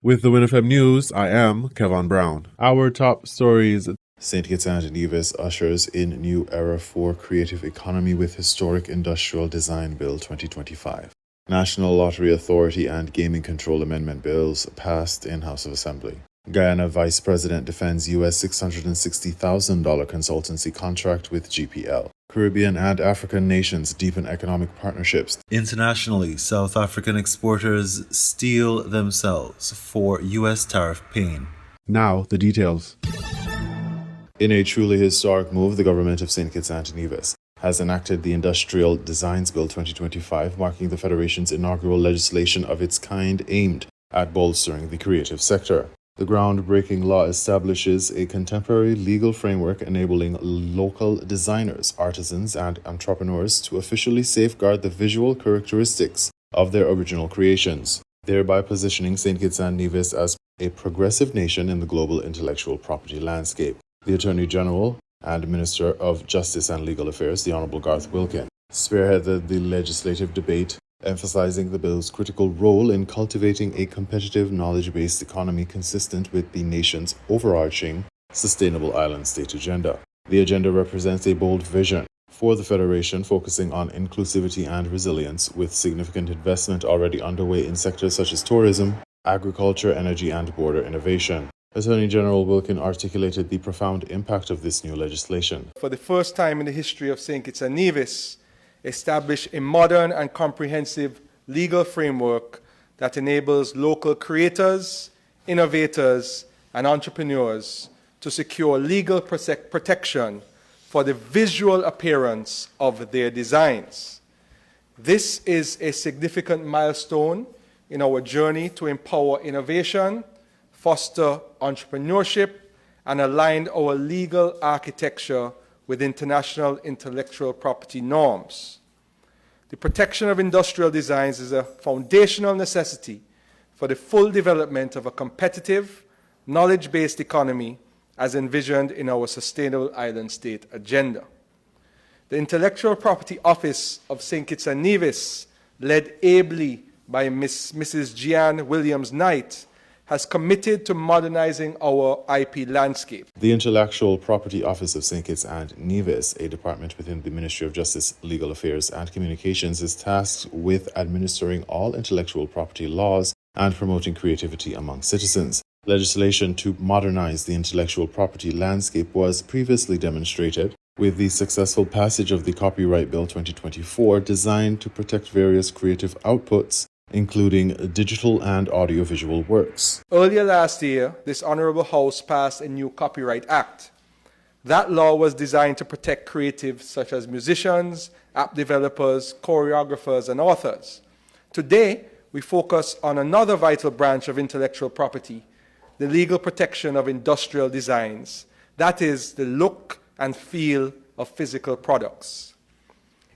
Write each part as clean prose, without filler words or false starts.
With the WINN FM News, I am Kevin Brown. Our top stories. St. Kitts and Nevis ushers in new era for creative economy with historic industrial design bill 2025. National Lottery Authority and Gaming Control Amendment bills passed in House of Assembly. Guyana Vice President defends U.S. $660,000 consultancy contract with GPL. Caribbean and African nations deepen economic partnerships. Internationally, South African exporters steel themselves for U.S. tariff pain. Now, the details. In a truly historic move, the government of St. Kitts and Nevis has enacted the Industrial Designs Bill 2025, marking the Federation's inaugural legislation of its kind aimed at bolstering the creative sector. The groundbreaking law establishes a contemporary legal framework enabling local designers, artisans, and entrepreneurs to officially safeguard the visual characteristics of their original creations, thereby positioning St. Kitts and Nevis as a progressive nation in the global intellectual property landscape. The Attorney General and Minister of Justice and Legal Affairs, the Honorable Garth Wilkin, spearheaded the legislative debate, emphasizing the bill's critical role in cultivating a competitive, knowledge-based economy consistent with the nation's overarching sustainable island state agenda. The agenda represents a bold vision for the Federation, focusing on inclusivity and resilience, with significant investment already underway in sectors such as tourism, agriculture, energy, and border innovation. Attorney General Wilkin articulated the profound impact of this new legislation. For the first time in the history of St. Kitts and Nevis, establish a modern and comprehensive legal framework that enables local creators, innovators, and entrepreneurs to secure legal protection for the visual appearance of their designs. This is a significant milestone in our journey to empower innovation, foster entrepreneurship, and align our legal architecture with international intellectual property norms. The protection of industrial designs is a foundational necessity for the full development of a competitive, knowledge-based economy as envisioned in our Sustainable Island State agenda. The Intellectual Property Office of St. Kitts and Nevis, led ably by Mrs. Jeanne Williams-Knight, has committed to modernizing our IP landscape. The Intellectual Property Office of St. Kitts and Nevis, a department within the Ministry of Justice, Legal Affairs, and Communications, is tasked with administering all intellectual property laws and promoting creativity among citizens. Legislation to modernize the intellectual property landscape was previously demonstrated with the successful passage of the Copyright Bill 2024, designed to protect various creative outputs, including digital and audiovisual works. Earlier last year, this Honorable House passed a new Copyright Act. That law was designed to protect creatives such as musicians, app developers, choreographers, and authors. Today, we focus on another vital branch of intellectual property, the legal protection of industrial designs, that is, the look and feel of physical products.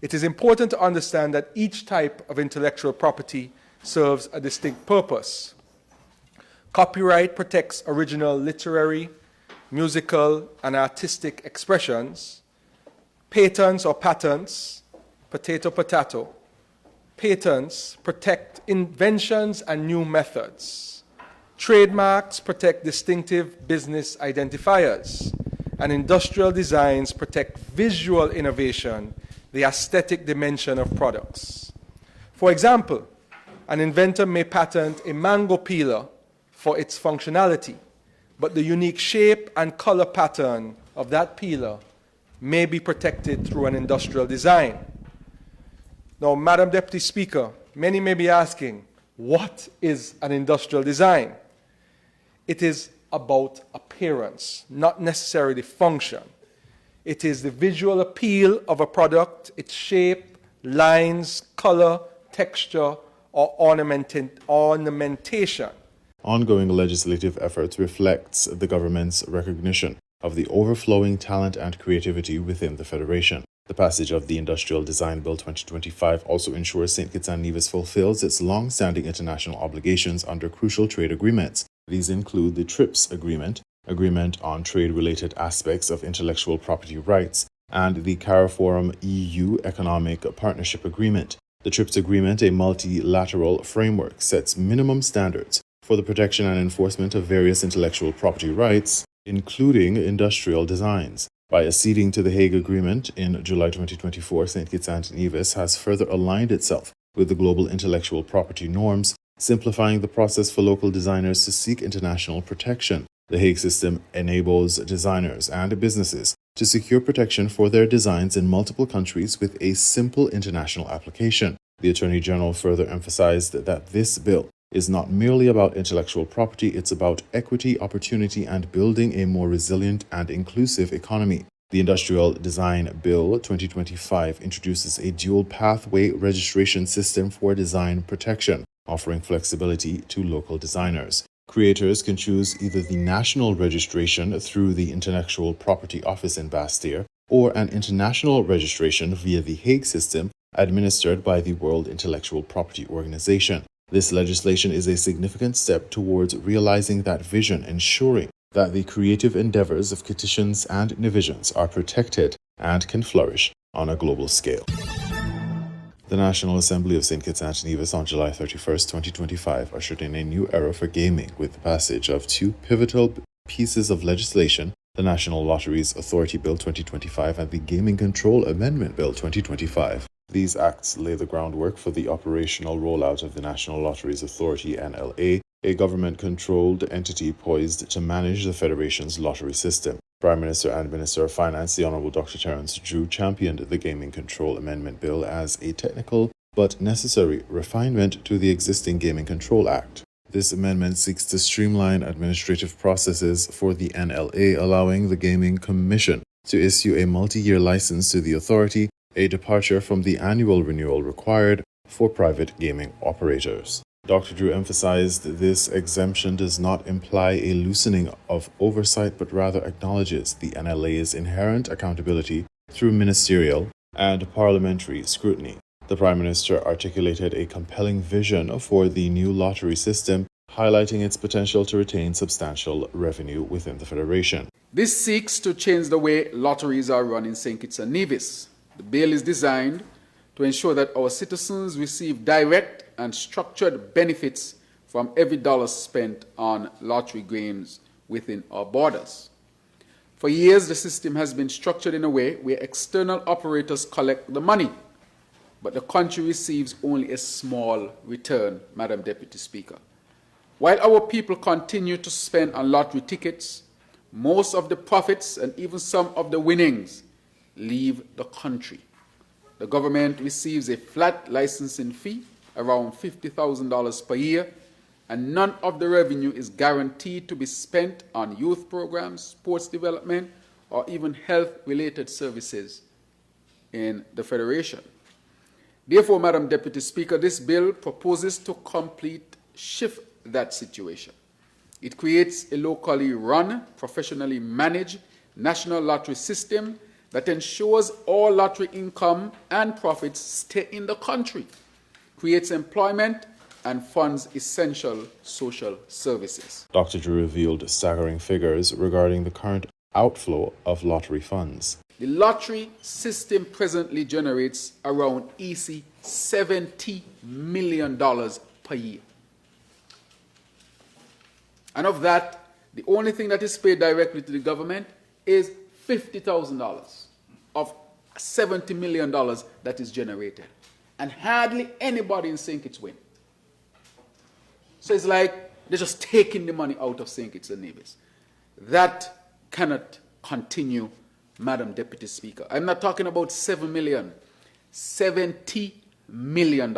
It is important to understand that each type of intellectual property serves a distinct purpose. Copyright protects original literary, musical, and artistic expressions. Patents or patents, potato, patents protect inventions and new methods. Trademarks protect distinctive business identifiers. And industrial designs protect visual innovation, the aesthetic dimension of products. For example, an inventor may patent a mango peeler for its functionality, but the unique shape and color pattern of that peeler may be protected through an industrial design. Now, Madam Deputy Speaker, many may be asking, what is an industrial design? It is about appearance, not necessarily function. It is the visual appeal of a product, its shape, lines, color, texture, or ornamentation. Ongoing legislative efforts reflects the government's recognition of the overflowing talent and creativity within the Federation. The passage of the Industrial Design Bill 2025 also ensures St. Kitts and Nevis fulfills its long-standing international obligations under crucial trade agreements. These include the TRIPS Agreement, Agreement on Trade-Related Aspects of Intellectual Property Rights, and the CARIFORUM EU Economic Partnership Agreement. The TRIPS Agreement, a multilateral framework, sets minimum standards for the protection and enforcement of various intellectual property rights, including industrial designs. By acceding to the Hague Agreement in July 2024, St. Kitts and Nevis has further aligned itself with the global intellectual property norms, simplifying the process for local designers to seek international protection. The Hague system enables designers and businesses to secure protection for their designs in multiple countries with a simple international application. The Attorney General further emphasized that this bill is not merely about intellectual property, it's about equity, opportunity, and building a more resilient and inclusive economy. The Industrial Design Bill 2025 introduces a dual pathway registration system for design protection, offering flexibility to local designers. Creators can choose either the national registration through the Intellectual Property Office in Bastille or an international registration via the Hague system administered by the World Intellectual Property Organization. This legislation is a significant step towards realizing that vision, ensuring that the creative endeavors of Kittitians and Nevisians are protected and can flourish on a global scale. The National Assembly of St. Kitts and Nevis on July 31st, 2025 ushered in a new era for gaming with the passage of two pivotal pieces of legislation, the National Lotteries Authority Bill 2025 and the Gaming Control Amendment Bill 2025. These acts lay the groundwork for the operational rollout of the National Lotteries Authority (NLA), a government-controlled entity poised to manage the Federation's lottery system. Prime Minister and Minister of Finance, the Honourable Dr. Terence Drew, championed the Gaming Control Amendment Bill as a technical but necessary refinement to the existing Gaming Control Act. This amendment seeks to streamline administrative processes for the NLA, allowing the Gaming Commission to issue a multi-year license to the authority, a departure from the annual renewal required for private gaming operators. Dr. Drew emphasized this exemption does not imply a loosening of oversight, but rather acknowledges the NLA's inherent accountability through ministerial and parliamentary scrutiny. The Prime Minister articulated a compelling vision for the new lottery system, highlighting its potential to retain substantial revenue within the Federation. This seeks to change the way lotteries are run in St. Kitts and Nevis. The bill is designed to ensure that our citizens receive direct and structured benefits from every dollar spent on lottery games within our borders. For years, the system has been structured in a way where external operators collect the money, but the country receives only a small return, Madam Deputy Speaker. While our people continue to spend on lottery tickets, most of the profits and even some of the winnings leave the country. The government receives a flat licensing fee, around $50,000 per year, and none of the revenue is guaranteed to be spent on youth programs, sports development, or even health-related services in the Federation. Therefore, Madam Deputy Speaker, this bill proposes to complete shift that situation. It creates a locally run, professionally managed national lottery system that ensures all lottery income and profits stay in the country, creates employment, and funds essential social services. Dr. Drew revealed staggering figures regarding the current outflow of lottery funds. The lottery system presently generates around $70 million per year. And of that, the only thing that is paid directly to the government is $50,000 of $70 million that is generated. And hardly anybody in St. Kitts win. So it's like they're just taking the money out of St. Kitts and Nevis. That cannot continue, Madam Deputy Speaker. I'm not talking about 7 million, $70 million.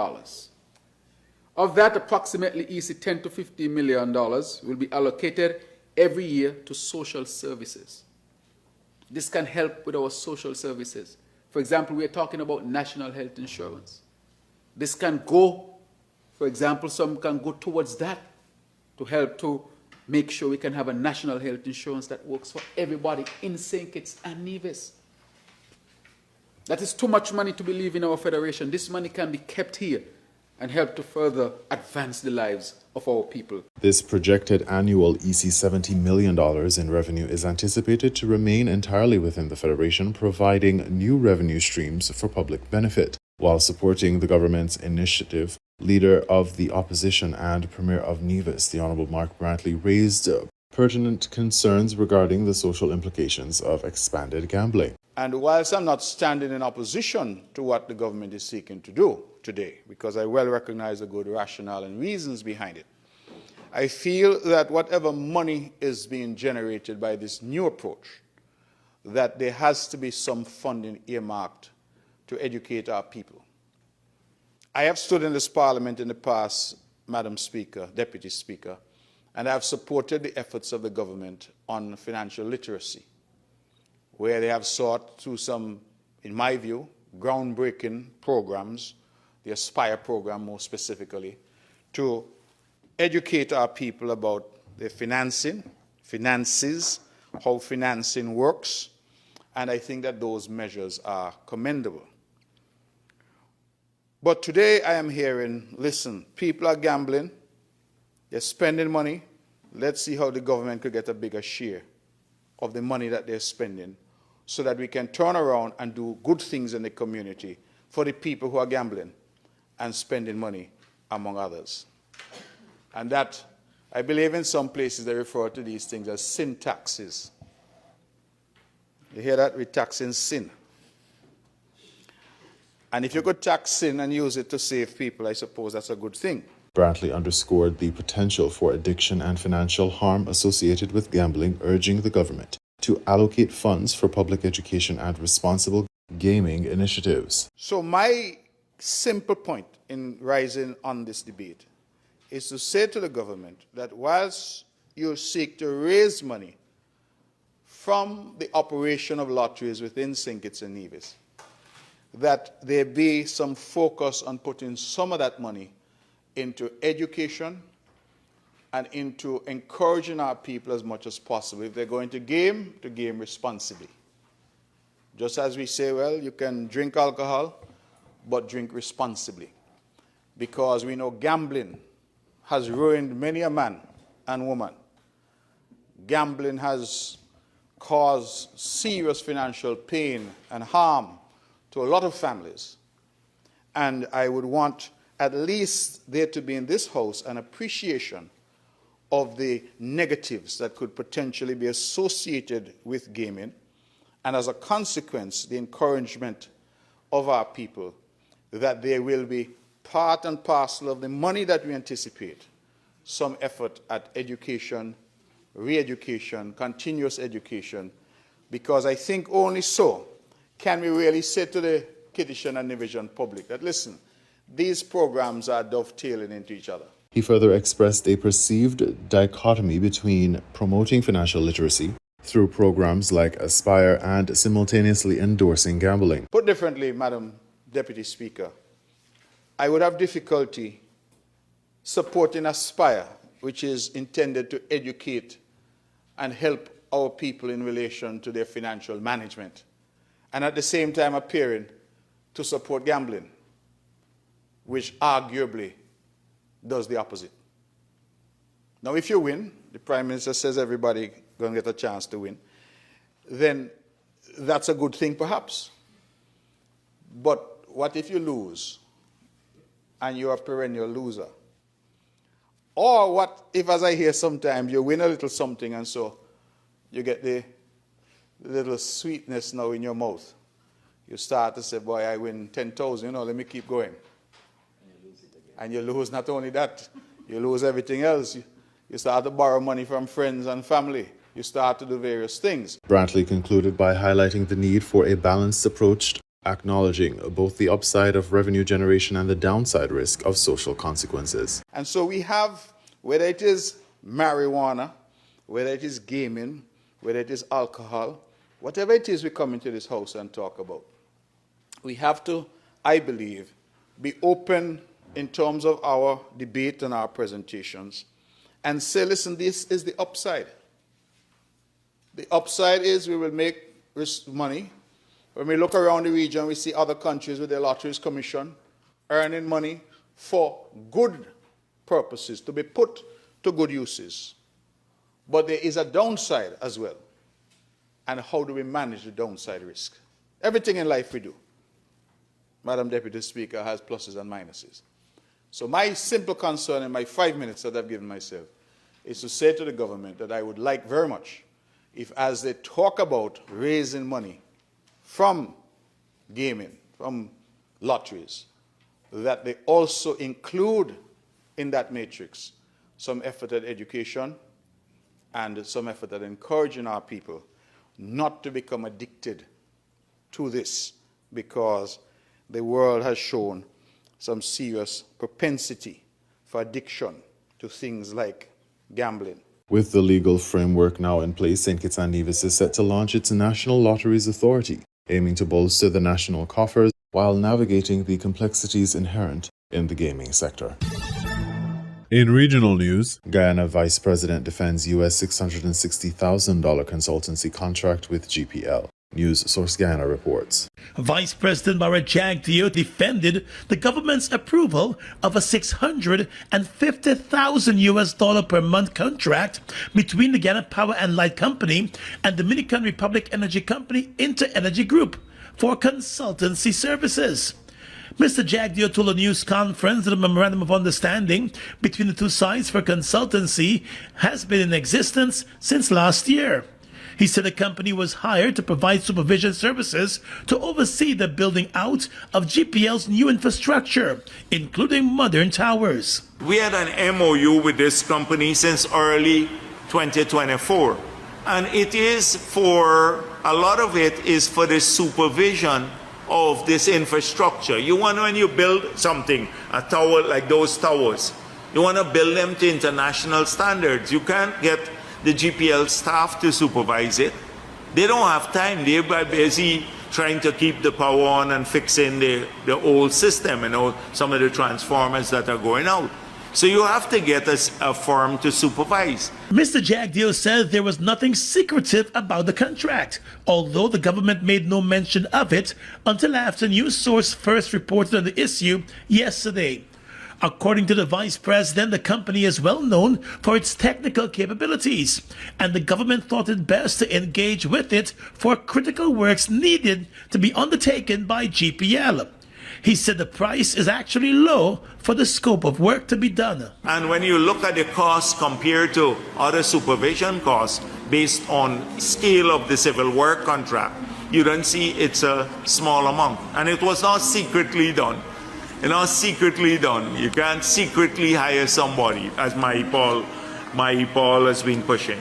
Of that, approximately $10 to $15 million will be allocated every year to social services. This can help with our social services. For example, we are talking about national health insurance. This can go, for example, some can go towards that to help to make sure we can have a national health insurance that works for everybody in St. Kitts and Nevis. That is too much money to be leaving our federation. This money can be kept here and help to further advance the lives of our people. This projected annual $70 million in revenue is anticipated to remain entirely within the Federation, providing new revenue streams for public benefit. While supporting the government's initiative, leader of the opposition and Premier of Nevis, the Honourable Mark Brantley, raised pertinent concerns regarding the social implications of expanded gambling. And whilst I'm not standing in opposition to what the government is seeking to do today, because I well recognize the good rationale and reasons behind it, I feel that whatever money is being generated by this new approach, that there has to be some funding earmarked to educate our people. I have stood in this parliament in the past, Madam Speaker, Deputy Speaker, and I have supported the efforts of the government on financial literacy, where they have sought through some, in my view, groundbreaking programs, the Aspire program more specifically, to educate our people about their finances, how financing works, and I think that those measures are commendable. But today I am hearing, listen, people are gambling, they're spending money, let's see how the government could get a bigger share of the money that they're spending so that we can turn around and do good things in the community for the people who are gambling and spending money, among others. And that, I believe in some places they refer to these things as sin taxes. You hear that? We're taxing sin. And if you could tax sin and use it to save people, I suppose that's a good thing. Brantley underscored the potential for addiction and financial harm associated with gambling, urging the government to allocate funds for public education and responsible gaming initiatives. So my simple point in rising on this debate is to say to the government that whilst you seek to raise money from the operation of lotteries within St. Kitts and Nevis, that there be some focus on putting some of that money into education and into encouraging our people as much as possible. If they're going to game responsibly. Just as we say, well, you can drink alcohol, but drink responsibly. Because we know gambling has ruined many a man and woman. Gambling has caused serious financial pain and harm to a lot of families. And I would want at least there to be in this House an appreciation of the negatives that could potentially be associated with gaming, and as a consequence, the encouragement of our people that there will be part and parcel of the money that we anticipate, some effort at education, re-education, continuous education, because I think only so can we really say to the Kittitian and Nevisian public that, listen, these programs are dovetailing into each other. He further expressed a perceived dichotomy between promoting financial literacy through programs like Aspire and simultaneously endorsing gambling. Put differently, Madam Deputy Speaker, I would have difficulty supporting Aspire, which is intended to educate and help our people in relation to their financial management, and at the same time appearing to support gambling, which arguably does the opposite. Now, if you win, the Prime Minister says everybody going to get a chance to win, then that's a good thing perhaps. But what if you lose and you're a perennial loser? Or what if, as I hear sometimes, you win a little something and so you get the little sweetness now in your mouth. You start to say, boy, I win 10,000, let me keep going. And you lose not only that, you lose everything else. You start to borrow money from friends and family. You start to do various things. Brantley concluded by highlighting the need for a balanced approach, acknowledging both the upside of revenue generation and the downside risk of social consequences. And so we have, whether it is marijuana, whether it is gaming, whether it is alcohol, whatever it is we come into this House and talk about, we have to, I believe, be open in terms of our debate and our presentations and say, listen, this is the upside. The upside is we will make money. When we look around the region, we see other countries with their lotteries commission earning money for good purposes, to be put to good uses. But there is a downside as well. And how do we manage the downside risk? Everything in life we do. Madam Deputy Speaker, has pluses and minuses. So my simple concern in my 5 minutes that I've given myself is to say to the government that I would like very much if, as they talk about raising money from gaming, from lotteries, that they also include in that matrix some effort at education and some effort at encouraging our people not to become addicted to this, because the world has shown some serious propensity for addiction to things like gambling. With the legal framework now in place, St. Kitts and Nevis is set to launch its National Lotteries Authority, aiming to bolster the national coffers while navigating the complexities inherent in the gaming sector. In regional news, Guyana Vice President defends U.S. $660,000 consultancy contract with GPL. News Source Guyana reports. Vice President Mara Jagdeo defended the government's approval of a $650,000 per month contract between the Guyana Power and Light Company and Dominican Republic Energy Company Inter-Energy Group for consultancy services. Mr. Jagdeo told a news conference that a memorandum of understanding between the two sides for consultancy has been in existence since last year. He said the company was hired to provide supervision services to oversee the building out of GPL's new infrastructure, including modern towers. We had an MOU with this company since early 2024, and it is for, a lot of it is for the supervision of this infrastructure. You want to, when you build something, a tower like those towers, you want to build them to international standards. You can't get the GPL staff to supervise it. They don't have time. They're busy trying to keep the power on and fixing the old system and all, some of the transformers that are going out. So you have to get a firm to supervise. Mr. Jagdeo said there was nothing secretive about the contract, although the government made no mention of it until after News Source first reported on the issue yesterday. According to the Vice President, the company is well known for its technical capabilities, and the government thought it best to engage with it for critical works needed to be undertaken by GPL. He said the price is actually low for the scope of work to be done. And when you look at the cost compared to other supervision costs based on scale of the civil work contract, you don't see it's a small amount. And it was not secretly done. It's not secretly done. You can't secretly hire somebody, as my Paul has been pushing.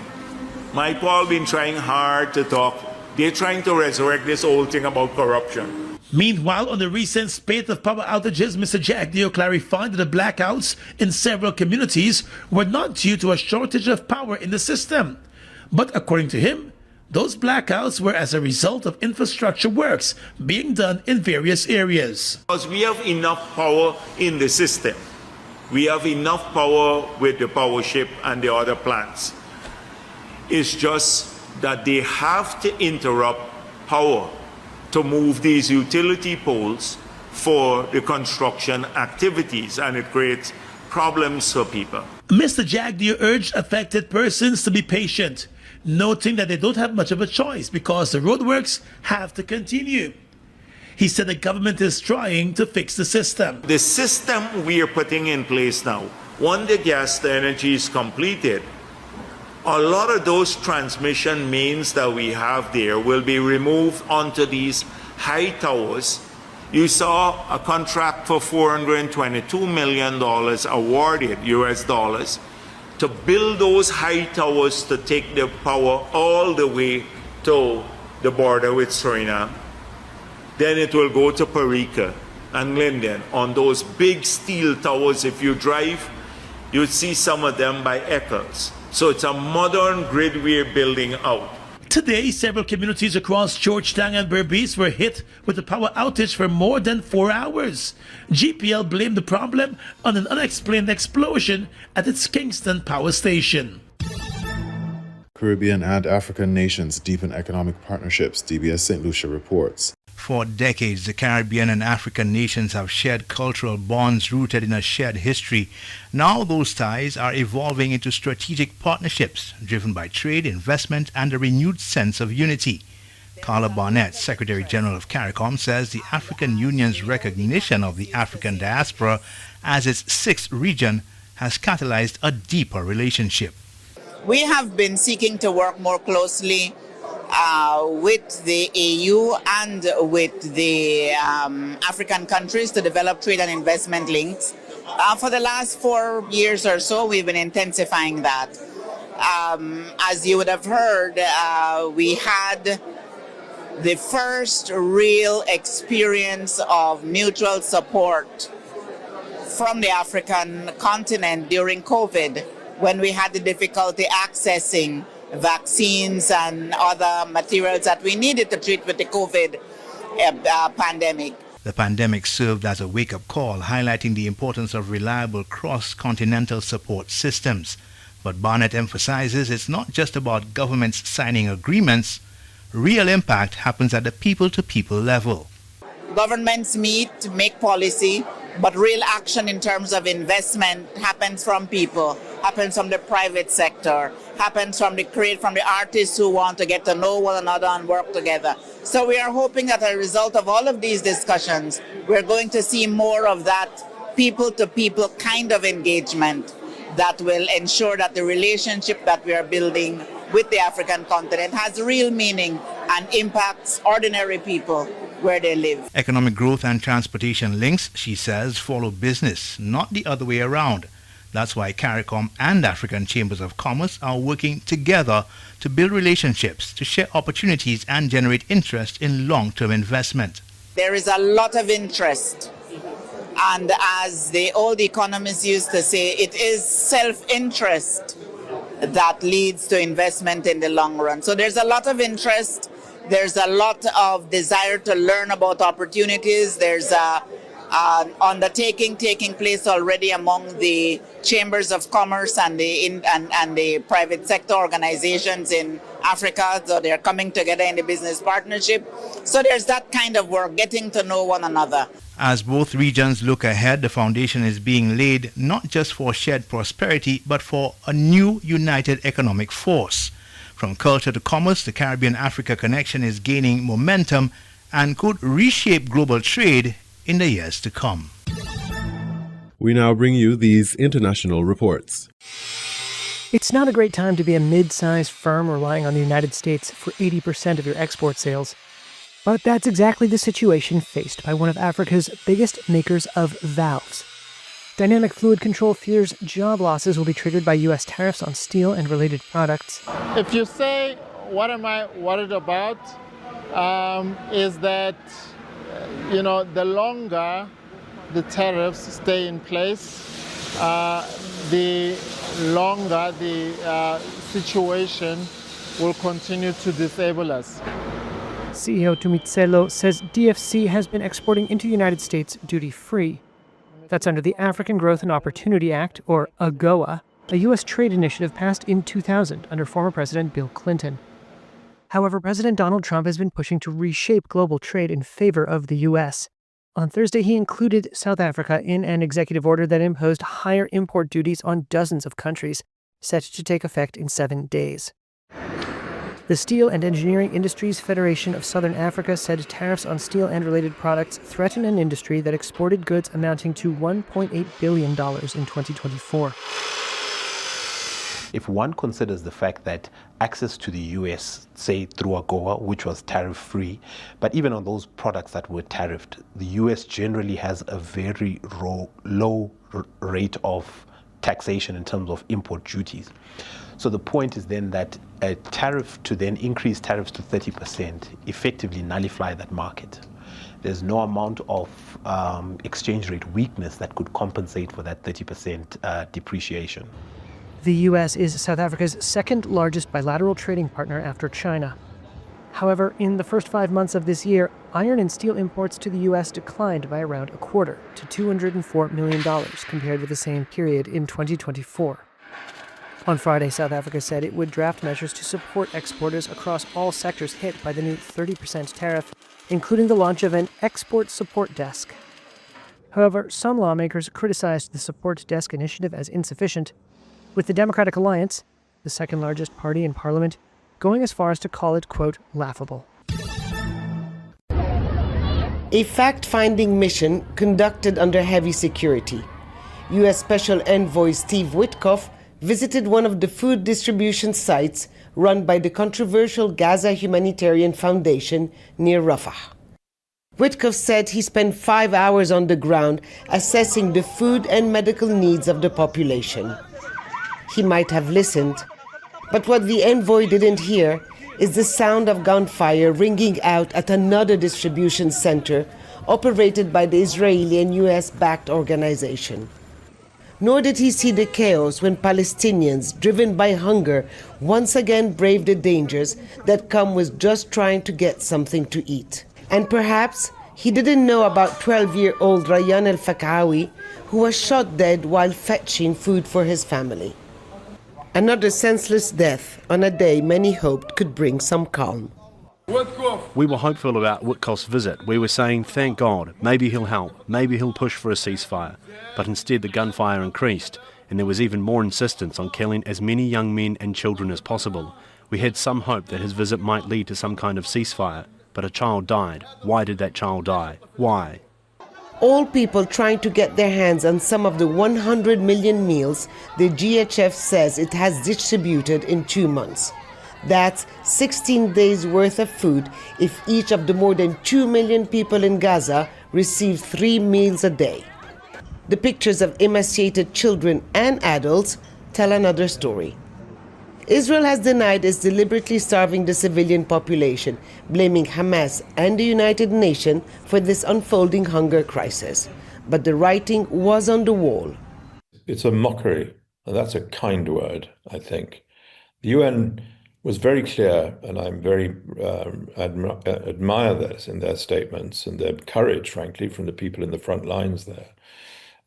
My Paul been trying hard to talk. They're trying to resurrect this whole thing about corruption. Meanwhile, on the recent spate of power outages, Mr. Jagdeo clarified that the blackouts in several communities were not due to a shortage of power in the system. But according to him, those blackouts were as a result of infrastructure works being done in various areas. Because we have enough power in the system. We have enough power with the power ship and the other plants. It's just that they have to interrupt power to move these utility poles for the construction activities, and it creates problems for people. Mr. Jagdeo urged affected persons to be patient, noting that they don't have much of a choice because the roadworks have to continue. He said the government is trying to fix the system. The system we are putting in place now, when the energy is completed, a lot of those transmission mains that we have there will be removed onto these high towers. You saw a contract for $422 million awarded US dollars to build those high towers to take the power all the way to the border with Suriname. Then it will go to Parika and Linden on those big steel towers. If you drive, you'll see some of them by Eccles. So it's a modern grid we're building out. Today, several communities across Georgetown and Berbice were hit with a power outage for more than 4 hours. GPL blamed the problem on an unexplained explosion at its Kingston power station. Caribbean and African nations deepen economic partnerships, DBS St. Lucia reports. For decades, the Caribbean and African nations have shared cultural bonds rooted in a shared history. Now those ties are evolving into strategic partnerships driven by trade, investment, and a renewed sense of unity. Carla Barnett, Secretary General of CARICOM, says the African Union's recognition of the African diaspora as its sixth region has catalyzed a deeper relationship. We have been seeking to work more closely with the AU and with the African countries to develop trade and investment links. For the last 4 years or so, we've been intensifying that. As you would have heard, we had the first real experience of mutual support from the African continent during COVID, when we had the difficulty accessing vaccines and other materials that we needed to treat with the COVID pandemic. The pandemic served as a wake-up call, highlighting the importance of reliable cross-continental support systems. But Barnett emphasizes it's not just about governments signing agreements. Real impact happens at the people-to-people level. Governments meet, make policy, but real action in terms of investment happens from people, happens from the private sector, happens from the artists who want to get to know one another and work together. So we are hoping that as a result of all of these discussions, we're going to see more of that people-to-people kind of engagement that will ensure that the relationship that we are building with the African continent has real meaning and impacts ordinary people where they live. Economic growth and transportation links, she says, follow business, not the other way around. That's why CARICOM and African Chambers of Commerce are working together to build relationships, to share opportunities and generate interest in long-term investment. There is a lot of interest. And as the old economists used to say, it is self-interest that leads to investment in the long run. So there's a lot of interest. There's a lot of desire to learn about opportunities. There's an undertaking taking place already among the chambers of commerce and the private sector organizations in Africa. So they're coming together in the business partnership. So there's that kind of work, getting to know one another. As both regions look ahead, the foundation is being laid not just for shared prosperity, but for a new united economic force. From culture to commerce, the Caribbean-Africa connection is gaining momentum and could reshape global trade in the years to come. We now bring you these international reports. It's not a great time to be a mid-sized firm relying on the United States for 80% of your export sales. But that's exactly the situation faced by one of Africa's biggest makers of valves. Dynamic Fluid Control fears job losses will be triggered by U.S. tariffs on steel and related products. If you say, what am I worried about, is that, the longer the tariffs stay in place, the longer the situation will continue to disable us. CEO Tumitselo says DFC has been exporting into the United States duty-free. That's under the African Growth and Opportunity Act, or AGOA, a U.S. trade initiative passed in 2000 under former President Bill Clinton. However, President Donald Trump has been pushing to reshape global trade in favor of the U.S. On Thursday, he included South Africa in an executive order that imposed higher import duties on dozens of countries, set to take effect in 7 days. The Steel and Engineering Industries Federation of Southern Africa said tariffs on steel and related products threaten an industry that exported goods amounting to $1.8 billion in 2024. If one considers the fact that access to the U.S., say through AGOA, which was tariff-free, but even on those products that were tariffed, the U.S. generally has a very low rate of taxation in terms of import duties. So the point is then that a tariff to then increase tariffs to 30% effectively nullify that market. There's no amount of exchange rate weakness that could compensate for that 30% depreciation. The U.S. is South Africa's second largest bilateral trading partner after China. However, in the first 5 months of this year, iron and steel imports to the U.S. declined by around a quarter to $204 million compared with the same period in 2024. On Friday, South Africa said it would draft measures to support exporters across all sectors hit by the new 30% tariff, including the launch of an export support desk. However, some lawmakers criticized the support desk initiative as insufficient, with the Democratic Alliance, the second largest party in parliament, going as far as to call it, quote, laughable. a fact-finding mission conducted under heavy security. U.S. Special Envoy Steve Witkoff visited one of the food distribution sites run by the controversial Gaza Humanitarian Foundation near Rafah. Witkoff said he spent 5 hours on the ground assessing the food and medical needs of the population. He might have listened, but what the envoy didn't hear is the sound of gunfire ringing out at another distribution center operated by the Israeli and US-backed organization. Nor did he see the chaos when Palestinians, driven by hunger, once again braved the dangers that come with just trying to get something to eat. And perhaps he didn't know about 12-year-old Rayyan El-Fakawi, who was shot dead while fetching food for his family. Another senseless death on a day many hoped could bring some calm. We were hopeful about Witkoff's visit. We were saying, thank God, maybe he'll help, maybe he'll push for a ceasefire. But instead the gunfire increased, and there was even more insistence on killing as many young men and children as possible. We had some hope that his visit might lead to some kind of ceasefire, but a child died. Why did that child die? Why? All people trying to get their hands on some of the 100 million meals the GHF says it has distributed in 2 months. That's 16 days worth of food if each of the more than 2 million people in Gaza receive 3 meals a day. The pictures of emaciated children and adults tell another story. Israel has denied it's deliberately starving the civilian population, blaming Hamas and the United Nations for this unfolding hunger crisis. But the writing was on the wall. It's a mockery, and that's a kind word, I think. The UN was very clear, and I'm very admire this in their statements and their courage, frankly, from the people in the front lines there.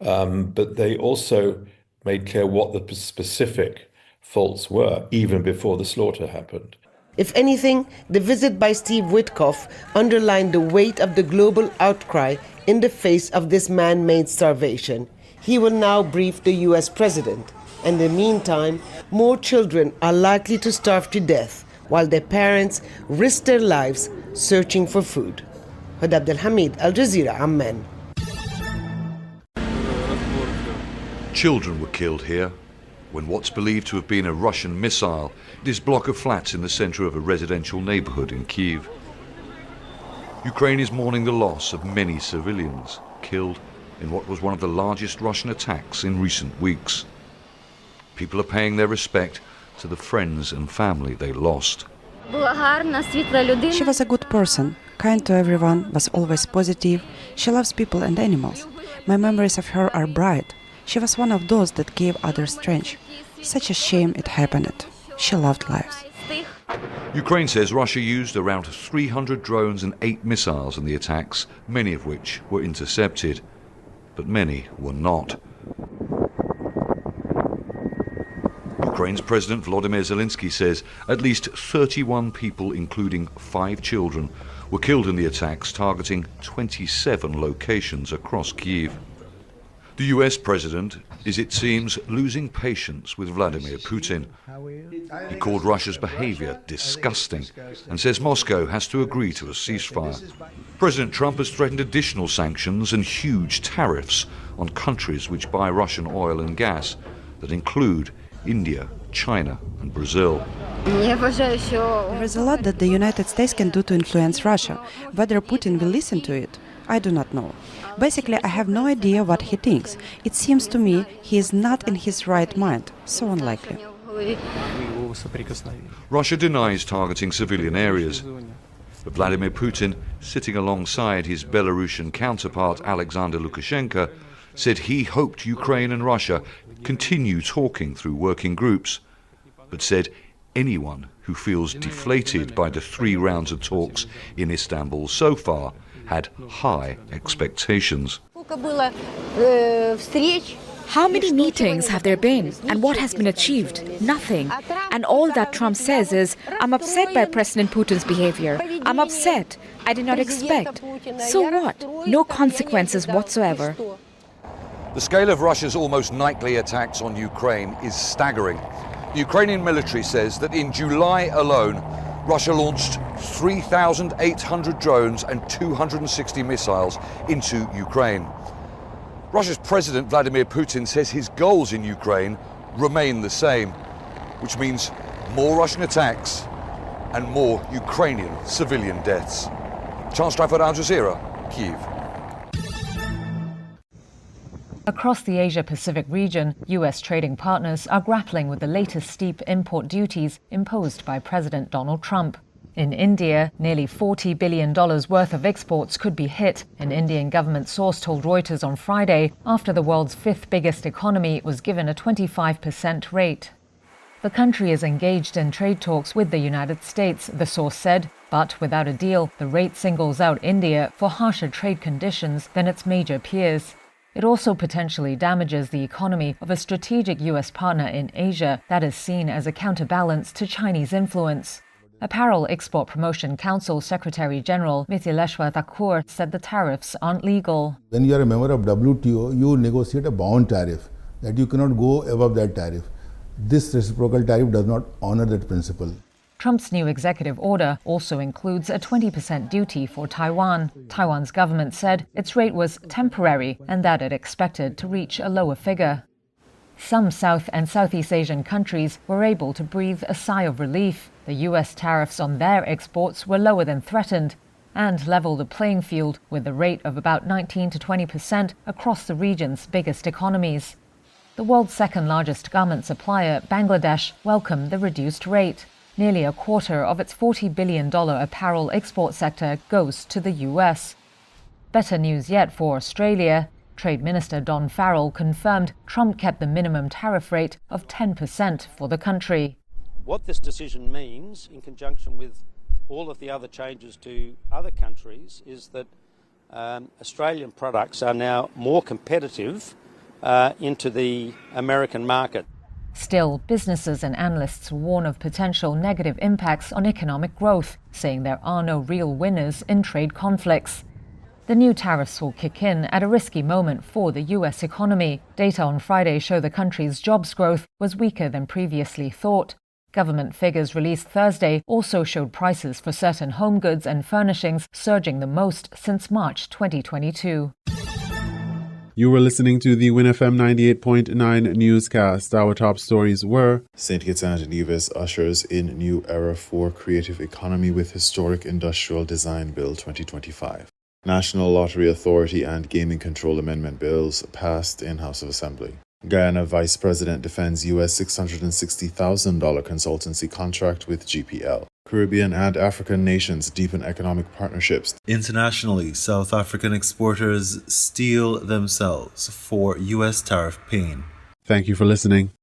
But they also made clear what the specific faults were, even before the slaughter happened. If anything, the visit by Steve Witkoff underlined the weight of the global outcry in the face of this man-made starvation. He will now brief the US president. In the meantime, more children are likely to starve to death while their parents risk their lives searching for food. Huda Abdelhamid, Al Jazeera, Amman. Children were killed here when what's believed to have been a Russian missile hit this block of flats in the center of a residential neighborhood in Kyiv. Ukraine is mourning the loss of many civilians killed in what was one of the largest Russian attacks in recent weeks. People are paying their respect to the friends and family they lost. She was a good person, kind to everyone, was always positive. She loves people and animals. My memories of her are bright. She was one of those that gave others strength. Such a shame it happened. She loved lives. Ukraine says Russia used around 300 drones and 8 missiles in the attacks, many of which were intercepted, but many were not. Ukraine's President Volodymyr Zelensky says at least 31 people, including 5 children, were killed in the attacks targeting 27 locations across Kyiv. The US president is, it seems, losing patience with Vladimir Putin. He called Russia's behavior disgusting and says Moscow has to agree to a ceasefire. President Trump has threatened additional sanctions and huge tariffs on countries which buy Russian oil and gas that include India, China and Brazil. There is a lot that the United States can do to influence Russia. Whether Putin will listen to it, I do not know. Basically, I have no idea what he thinks. It seems to me he is not in his right mind, so unlikely. Russia denies targeting civilian areas. But Vladimir Putin, sitting alongside his Belarusian counterpart Alexander Lukashenko, said he hoped Ukraine and Russia continue talking through working groups, but said anyone who feels deflated by the 3 rounds of talks in Istanbul so far had high expectations. How many meetings have there been, and what has been achieved? Nothing. And all that Trump says is, I'm upset by President Putin's behavior. I'm upset. I did not expect. So what? No consequences whatsoever. The scale of Russia's almost nightly attacks on Ukraine is staggering. The Ukrainian military says that in July alone, Russia launched 3,800 drones and 260 missiles into Ukraine. Russia's President Vladimir Putin says his goals in Ukraine remain the same, which means more Russian attacks and more Ukrainian civilian deaths. Chance Trafford, Al Jazeera, Kyiv. Across the Asia-Pacific region, U.S. trading partners are grappling with the latest steep import duties imposed by President Donald Trump. In India, nearly $40 billion worth of exports could be hit, an Indian government source told Reuters on Friday, after the world's fifth biggest economy was given a 25% rate. The country is engaged in trade talks with the United States, the source said, but without a deal, the rate singles out India for harsher trade conditions than its major peers. It also potentially damages the economy of a strategic U.S. partner in Asia that is seen as a counterbalance to Chinese influence. Apparel Export Promotion Council Secretary General Mithileshwar Thakur said the tariffs aren't legal. When you are a member of WTO, you negotiate a bound tariff, that you cannot go above that tariff. This reciprocal tariff does not honor that principle. Trump's new executive order also includes a 20% duty for Taiwan. Taiwan's government said its rate was temporary and that it expected to reach a lower figure. Some South and Southeast Asian countries were able to breathe a sigh of relief. The U.S. tariffs on their exports were lower than threatened and level the playing field with a rate of about 19 to 20% across the region's biggest economies. The world's second-largest garment supplier, Bangladesh, welcomed the reduced rate. Nearly a quarter of its $40 billion apparel export sector goes to the U.S. Better news yet for Australia. Trade Minister Don Farrell confirmed Trump kept the minimum tariff rate of 10% for the country. What this decision means, in conjunction with all of the other changes to other countries, is that Australian products are now more competitive into the American market. Still, businesses and analysts warn of potential negative impacts on economic growth, saying there are no real winners in trade conflicts. The new tariffs will kick in at a risky moment for the U.S. economy. Data on Friday show the country's jobs growth was weaker than previously thought. Government figures released Thursday also showed prices for certain home goods and furnishings surging the most since March 2022. You were listening to the WINN FM 98.9 newscast. Our top stories were: St. Kitts and Nevis ushers in new era for creative economy with historic industrial design bill 2025. National Lottery Authority and Gaming Control Amendment bills passed in House of Assembly. Guyana Vice President defends U.S. $660,000 consultancy contract with GPL. Caribbean and African nations deepen economic partnerships. Internationally, South African exporters steel themselves for U.S. tariff pain. Thank you for listening.